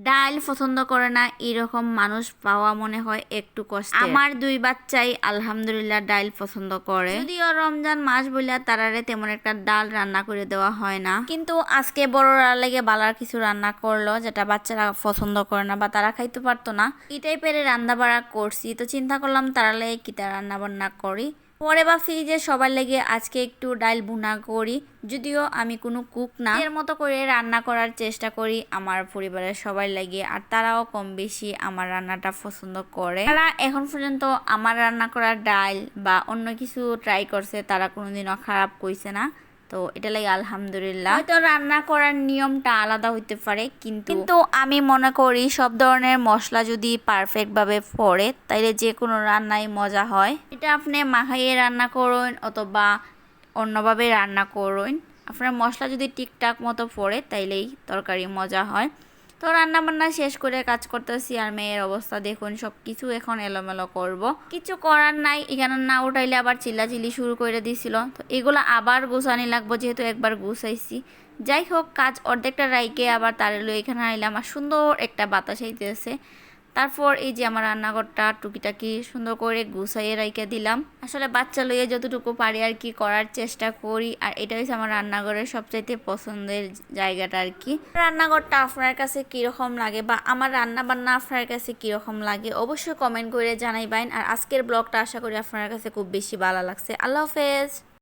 ডাল পছন্দ করে না এরকম মানুষ পাওয়া মনে হয় একটু কষ্ট। আমার দুই বাচ্চাই আলহামদুলিল্লাহ ডাল পছন্দ করে, যদিও রমজান মাস বলে তারারে তেমন একটা ডাল রান্না করে দেওয়া হয় না, কিন্তু আজকে বড়রা লেগে বালার কিছু রান্না করলো যেটা বাচ্চারা পছন্দ করে না বা তারা খাইতে পারতো না, এই টাইপের রান্না বাড়া করছি। তো চিন্তা করলাম তারা লেগে কিতা রান্না বান্না করি। পরে বা ফ্রিজে সবার লেগে আজকে একটু ডাল ভুনা করি, যদিও আমি কোনো কুক না, এর মতো করে রান্না করার চেষ্টা করি আমার পরিবারের সবাই লাগে, আর তারাও কম বেশি আমার রান্নাটা পছন্দ করে। তারা এখন পর্যন্ত আমার রান্না করা ডাল বা অন্য কিছু ট্রাই করছে, তারা কোনোদিনও খারাপ কইছে না। তো এটা লাগে আলহামদুলিল্লাহ। হয়তো রান্না করার নিয়মটা আলাদা হইতে পারে, কিন্তু আমি মনে করি সব ধরনের মশলা যদি পারফেক্ট ভাবে পড়ে তাইলে যে কোনো রান্নাই মজা হয়। এটা আপনি মাখাইয়ে রান্না করুন অথবা অন্যভাবে রান্না করুন, আপনার মশলা যদি ঠিকঠাক মতো পড়ে তাইলেই তরকারি মজা হয়। তো রান্না বান্না শেষ করে কাজ করতেছি, আর মেয়ের অবস্থা দেখুন, সব কিছু এখন এলোমেলো করব, কিছু করার নাই। এখানে না উঠাইলে আবার চিল্লাচিল্লি শুরু করে দিছিল, তো এগুলো আবার গুছানি লাগবো যেহেতু একবার গুছাইছি। যাই হোক, কাজ অর্ধেকটা রাইকে আবার তার এখানে আইলাম, আর সুন্দর একটা বাতাস আইতেছে। তারপর এই যে আমার রান্নাঘরটা টুকিটাকি সুন্দর করে গুছাইয়ে রাইখে দিলাম। আসলে বাচ্চা লইয়ে যতটুকু পারি আর কি করার চেষ্টা করি, আর এটা হচ্ছে আমার রান্নাঘরের সবচাইতে পছন্দের জায়গাটা আর কি। রান্নাঘরটা আপনার কাছে কীরকম লাগে বা আমার রান্না বান্না আপনার কাছে কীরকম লাগে অবশ্যই কমেন্ট করে জানাইবেন। আর আজকের ব্লগটা আশা করি আপনার কাছে খুব বেশি ভালো লাগছে। আল্লাহ হাফেজ।